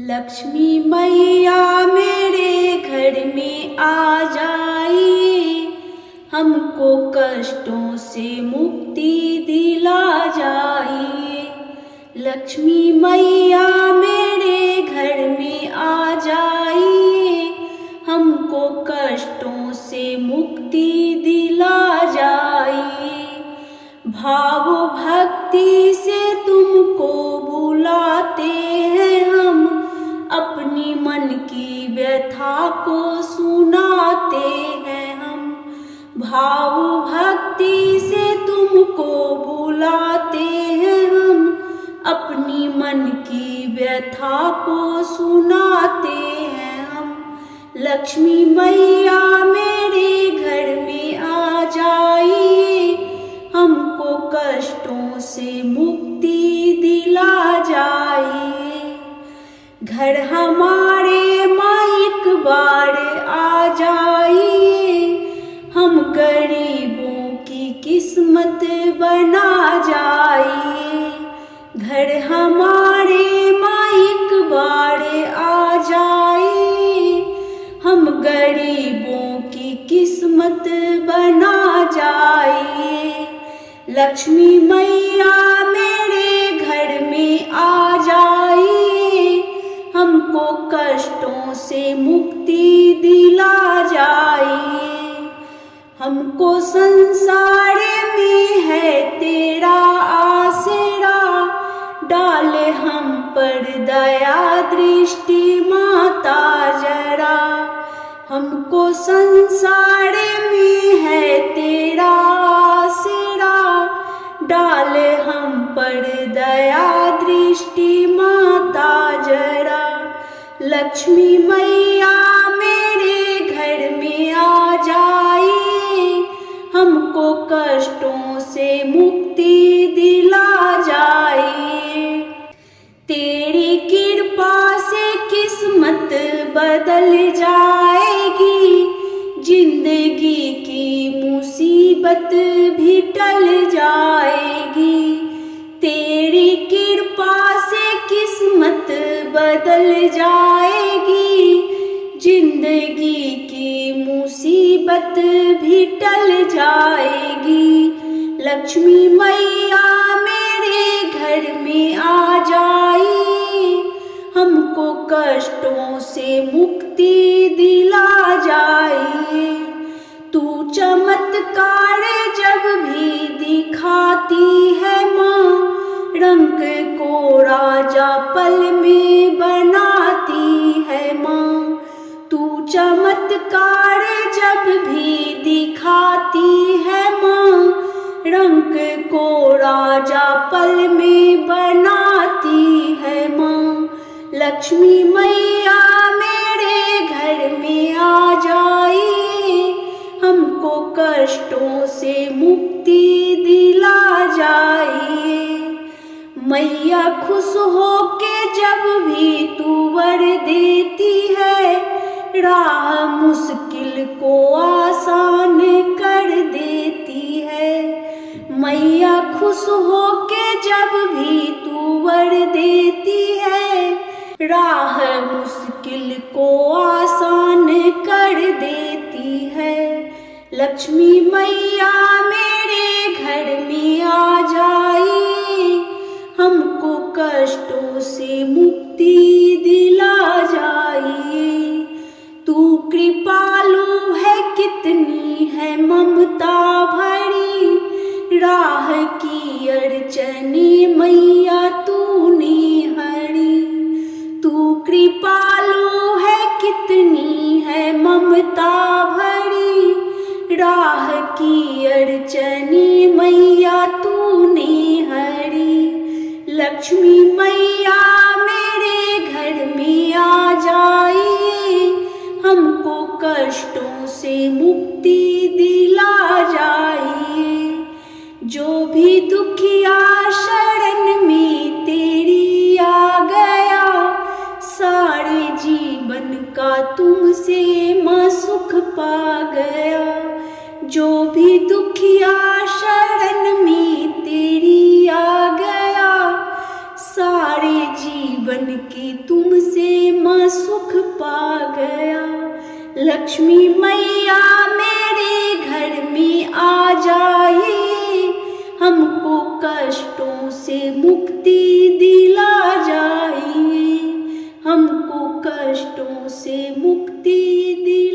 लक्ष्मी मैया मेरे घर में आ जाइए, हमको कष्टों से मुक्ति दिला जाइए। लक्ष्मी मैया मेरे घर में आ जाइए, हमको कष्टों से मुक्ति दिला जाइए। भाव भक्ति से तुमको बुलाते हैं हम, अपनी मन की व्यथा को सुनाते हैं हम। भाव भक्ति से तुमको बुलाते हैं हम, अपनी मन की व्यथा को सुनाते हैं हम। लक्ष्मी मैया मेरे घर में आ जाइए, हमको कष्टों से मुक्ति दिला जाइए। घर हमारे माँ एक बार आ जाइए, हम गरीबों की किस्मत बना जाइए। घर हमारे माँ एक बार आ जाइए, हम गरीबों की किस्मत बना जाइए। लक्ष्मी मैया मेरे घर में आ जाइए, हमको कष्टों से मुक्ति दिला जाइए। हमको संसार में है तेरा आसरा, डाले हम पर दया दृष्टि माता जरा। हमको संसार में है तेरा आसरा, डाले हम पर दया दृष्टि माता जरा। लक्ष्मी मैया मेरे घर में आ जाइए, हमको कष्टों से मुक्ति दिला जाइए। तेरी कृपा से किस्मत बदल जाएगी, जिंदगी की मुसीबत भी टल जाएगी। तेरी कृपा से किस्मत बदल जाएगी, जिंदगी की मुसीबत भी टल जाएगी। लक्ष्मी मैया मेरे घर में आ जाइए, हमको कष्टों से मुक्ति दिला जाइए। तू चमत्कार जब भी दिखाती है माँ, रंग को राजा पल में बनाती है माँ। तू चमत्कार जब भी दिखाती है माँ, रंग को राजा पल में बनाती है माँ। लक्ष्मी मैया मेरे घर में आ जाइए, हमको कष्टों से मुक्ति दिला जाइए। मैया खुश हो के जब भी तू वर देती है, राह मुश्किल को आसान कर देती है। मैया खुश हो के जब भी तू वर देती है, राह मुश्किल को आसान कर देती है। लक्ष्मी मैया मेरे घर में आ जाइए, हमको कष्टों से मुक्ति दिला जाइए। तू कृपालु है कितनी है ममता भरी, राह की अड़चने मैया तूने हरी। तू कृपालु है कितनी है ममता भरी, राह की अड़चने मैया तूने हरी। लक्ष्मी मैया मेरे घर में आ जाइए, हमको कष्टों से मुक्ति दिला जाइए। जो भी दुखिया शरण में तेरी आ गया, सारे जीवन का तुमसे माँ सुख पा गया। जो भी दुखिया शरण में तेरी आ गया, सारे जीवन की तुमसे यहाँ सुख पा गया। लक्ष्मी मैया मेरे घर में आ जाइए, हमको कष्टों से मुक्ति दिला जाइए, हमको कष्टों से मुक्ति दिला